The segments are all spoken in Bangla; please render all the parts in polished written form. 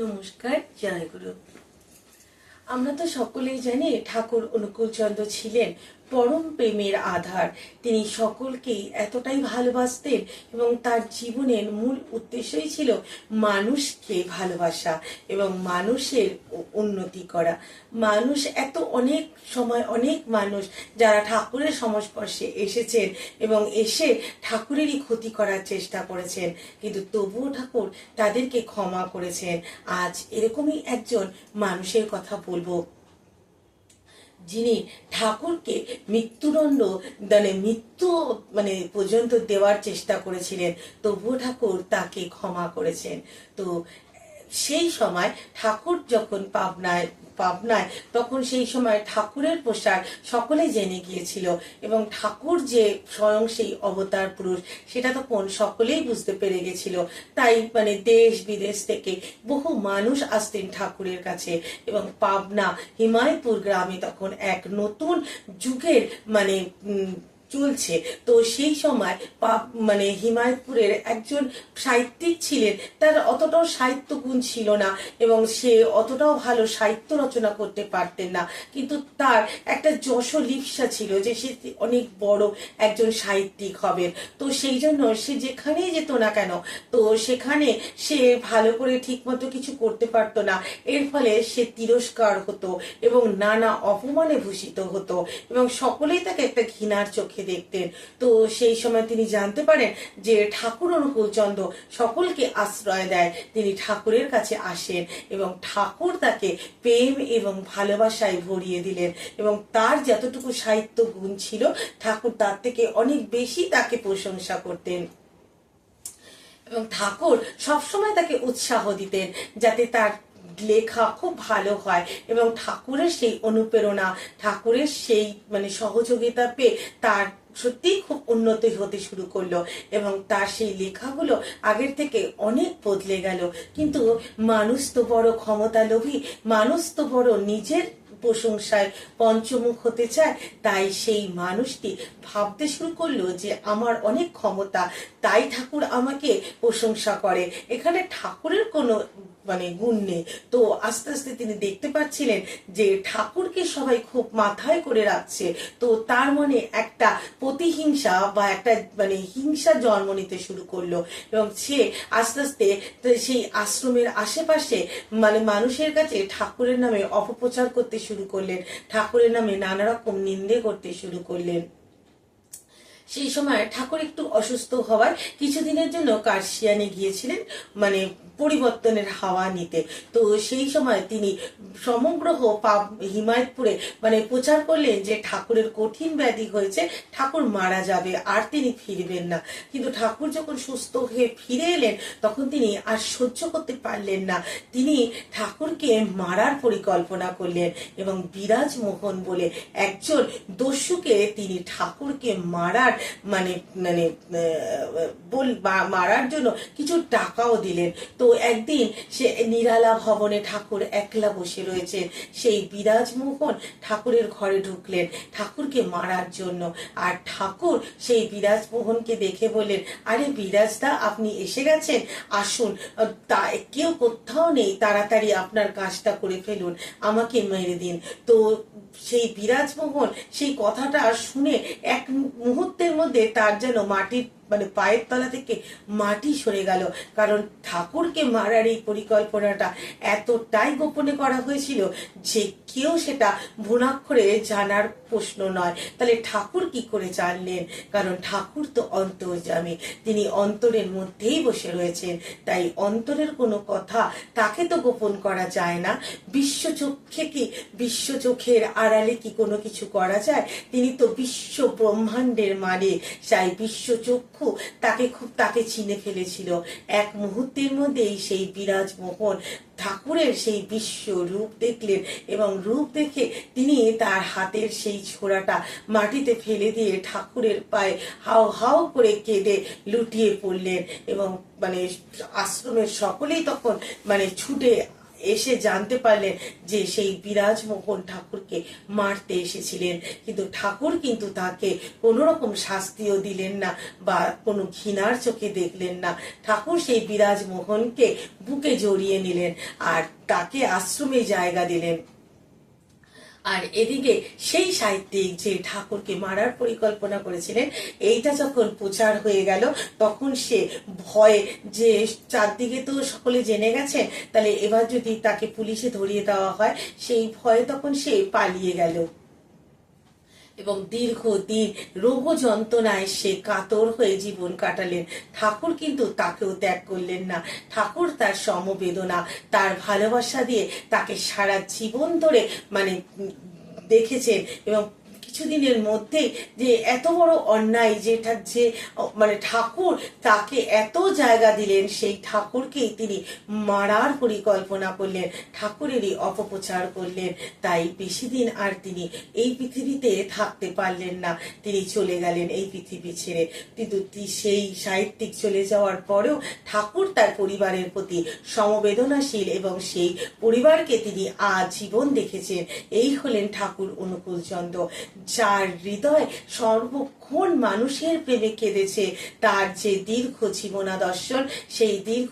নমস্কার, জয় গুরু। আমরা তো সকলেই জানি ঠাকুর অনুকূলচন্দ্র ছিলেন পরম প্রেমের আধার। তিনি সকলকেই এতটাই ভালোবাসতেন এবং তার জীবনের মূল উদ্দেশ্যই ছিল মানুষকে ভালোবাসা এবং মানুষের উন্নতি করা। মানুষ অনেক সময় অনেক মানুষ যারা ঠাকুরের সংস্পর্শে এসেছেন এবং এসে ঠাকুরেরই ক্ষতি করার চেষ্টা করেছেন, কিন্তু তবুও ঠাকুর তাদেরকে ক্ষমা করেছেন। আজ এরকমই একজন মানুষের কথা বলবো, যিনি ঠাকুরকে মৃত্যুদণ্ড মৃত্যু পর্যন্ত দেওয়ার চেষ্টা করেছিলেন, তবুও ঠাকুর তাকে ক্ষমা করেছেন। তো সেই সময় ঠাকুর যখন পাবনায় তখন সেই সময় ঠাকুরের প্রসার সকলে জেনে গিয়েছিল এবং ঠাকুর যে স্বয়ং সেই অবতার পুরুষ সেটা তখন সকলেই বুঝতে পেরে গেছিল। তাই দেশ বিদেশ থেকে বহু মানুষ আসতেন ঠাকুরের কাছে এবং পাবনা হিমায়তপুর গ্রামে তখন এক নতুন যুগের চলছে। তো সেই সময় হিমায়তপুরের একজন সাহিত্যিক ছিলেন, তার অতটাও সাহিত্য গুণ ছিল না এবং সে অতটাও ভালো সাহিত্য রচনা করতে পারতেন না, কিন্তু তার একটা যশোলিপ্সা ছিল যে সে অনেক বড় একজন সাহিত্যিক হবেন। তো সেই জন্য সে যেখানেই যেত না কেন, তো সেখানে সে ভালো করে ঠিকমতো কিছু করতে পারতো না। এর ফলে সে তিরস্কার হতো এবং নানা অপমানে ভূষিত হতো এবং সকলেই তাকে একটা ঘৃণার চোখে দেখতেন। তো সেই সময় তিনি জানতে পারেন যে ঠাকুর অনুকূলচন্দ্র সকলকে আশ্রয় দেয়। তিনি ঠাকুরের কাছে আসেন এবং ঠাকুর তাকে প্রেম এবং ভালোবাসায় ভরিয়ে দিলেন এবং তার যতটুকু সাহিত্য গুণ ছিল ঠাকুর তার থেকে অনেক বেশি তাকে প্রশংসা করতেন এবং ঠাকুর সবসময় তাকে উৎসাহ দিতেন যাতে তার লেখা খুব ভালো হয় এবং ঠাকুরের সেই অনুপ্রেরণা, ঠাকুরের সেই সহযোগিতা পেয়ে তার সত্যি খুব উন্নতি হতে শুরু করলো এবং তার সেই লেখাগুলো আগের থেকে অনেক বদলে গেল। কিন্তু মানুষ তো বড় ক্ষমতালোভী, মানুষ তো বড় নিজের প্রশংসায় পঞ্চমুখ হতে চায়। তাই সেই মানুষটি ভাবতে শুরু করলো যে আমার অনেক ক্ষমতা, তাই ঠাকুর আমাকে প্রশংসা করে, এখানে ঠাকুরের কোনো গুণ নেই। তো আস্তে আস্তে তিনি দেখতে পাচ্ছিলেন যে ঠাকুরকে সবাই খুব মাথায় করে রাখছে। তো তার মনে একটা প্রতিহিংসা বা একটা হিংসা জন্ম নিতে শুরু করলো এবং সে আস্তে আস্তে সেই আশ্রমের আশেপাশে মানুষের কাছে ঠাকুরের নামে অপপ্রচার করতে শুরু করলেন, ঠাকুরের নামে নানা রকম নিন্দে করতে শুরু করলেন। সেই সময় ঠাকুর একটু অসুস্থ হওয়ায় কিছুদিনের জন্য কার্শিয়ানে গিয়েছিলেন পরিবর্তনের হাওয়া নিতে। তো সেই সময় তিনি সমগ্র হিমায়তপুরে প্রচার করলেন যে ঠাকুরের কঠিন ব্যাধি হয়েছে, ঠাকুর মারা যাবে আর তিনি ফিরবেন না। কিন্তু ঠাকুর যখন সুস্থ হয়ে ফিরে এলেন তখন তিনি আর সহ্য করতে পারলেন না, তিনি ঠাকুরকে মারার পরিকল্পনা করলেন এবং বিরাজ মোহন বলে একজন দস্যুকে তিনি ঠাকুরকে মারার মারার জন্য কিছু টাকাও দিলেন। তো একদিন সে নিরালা ভবনে ঠাকুর একলা বসে রয়েছেন, সেই বিরাজমোহন ঠাকুরের ঘরে ঢুকলেন ঠাকুরকে মারার জন্য। আর ঠাকুর সেই বিরাজমোহনকে দেখে বললেন, আরে বিরাজদা, আপনি এসে গেছেন, আসুন, তা কেউ কোথাও নেই, তাড়াতাড়ি আপনার কাজটা করে ফেলুন, আমাকে মেরে দিন। তো সেই বিরাজমোহন সেই কথাটা শুনে এক মুহূর্তের মধ্যে তার যেন মাটির পায়ের তলা থেকে মাটি সরে গেল, কারণ ঠাকুরকে মারার এই পরিকল্পনাটা এতটাই গোপনে করা হয়েছিল যে কেউ সেটা ভুনাক্ষরে জানার প্রশ্ন নয়। তাহলে ঠাকুর কি করে জানলেন? কারণ ঠাকুর তো অন্তর্যামী, তিনি অন্তরের মধ্যেই বসে রয়েছেন, তাই অন্তরের কোনো কথা তাকে তো গোপন করা যায় না। বিশ্ব চোখের আড়ালে কি কোনো কিছু করা যায়? তিনি তো বিশ্ব ব্রহ্মাণ্ডের তাই বিশ্বচক্ষু তাকে চিনে ফেলেছিল। এক মুহূর্তের মধ্যেই সেই বিরাজমোহন ঠাকুরের সেই বিশ্ব রূপ দেখলেন এবং রূপ দেখে তিনি তার হাতের সেই ছোড়াটা মাটিতে ফেলে দিয়ে ঠাকুরের পায়ে হাও হাও করে কেঁদে লুটিয়ে পড়লেন এবং আশ্রমের সকলেই তখন ছুটে এসে জানতে পারলেন যে সেই বিরাজমোহন ঠাকুরকে মারতে এসেছিলেন, কিন্তু ঠাকুর কিন্তু তাকে কোনো রকম শাস্তিও দিলেন না বা কোনো ঘৃণার চোখে দেখলেন না। ঠাকুর সেই বিরাজমোহনকে বুকে জড়িয়ে নিলেন আর তাকে আশ্রমে জায়গা দিলেন। আর এদিকে সেই সাহিত্যিক যে ঠাকুরকে মারার পরিকল্পনা করেছিলেন, এইটা যখন প্রচার হয়ে গেল তখন সে ভয়ে, যে চারদিকে তো সকলে জেনে গেছে, তাহলে এবার যদি তাকে পুলিশে ধরিয়ে দেওয়া হয়, সেই ভয়ে তখন সে পালিয়ে গেল এবং দীর্ঘদিন রোগ যন্ত্রণায় সে কাতর হয়ে জীবন কাটালেন। ঠাকুর কিন্তু তাকেও ত্যাগ করলেন না। ঠাকুর তার সমবেদনা, তার ভালোবাসা দিয়ে তাকে সারা জীবন ধরে মানে দেখেছেন এবং কিছুদিনের মধ্যেই যে এত বড় অন্যায়, যেটা যে মানে ঠাকুর তাকে এত জায়গা দিলেন, সেই ঠাকুরকেই তিনি মারার পরিকল্পনা করলেন, ঠাকুরেরই অপপ্রচার করলেন। তাই বেশি দিন আর তিনি এই পৃথিবীতে থাকতে পারলেন না, তিনি চলে গেলেন এই পৃথিবী ছেড়ে। কিন্তু সেই সাহিত্যিক চলে যাওয়ার পরেও ঠাকুর তার পরিবারের প্রতি সমবেদনাশীল এবং সেই পরিবারকে তিনি আজীবন দেখেছেন। এই হলেন ঠাকুর অনুকূলচন্দ্র, যার হৃদয় সর্বক্ষণ মানুষের প্রেমে কেঁদেছে। তার যে দীর্ঘ জীবনাদর্শন, সেই দীর্ঘ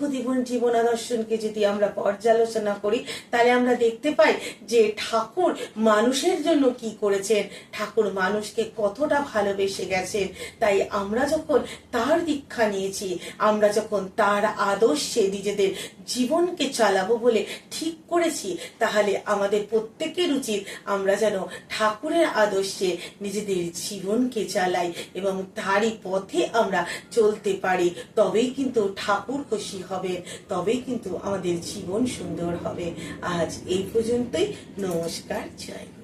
জীবনাদর্শনকে যদি আমরা পর্যালোচনা করি, তাহলে আমরা দেখতে পাই যে ঠাকুর মানুষের জন্য কি করেছেন, ঠাকুর মানুষকে কতটা ভালোবেসে গেছেন। তাই আমরা যখন তার দীক্ষা নিয়েছি, আমরা যখন তার আদর্শে নিজেদের জীবনকে চালাবো বলে ঠিক করেছি, তাহলে আমাদের প্রত্যেকের উচিত আমরা যেন ঠাকুরের আদর্শে নিজেদের জীবনকে চালাই এবং তারই পথে আমরা চলতে পারি। তবেই কিন্তু ঠাকুর খুশি হবে, তবেই কিন্তু আমাদের জীবন সুন্দর হবে। আজ এই পর্যন্তই। নমস্কার, জয়।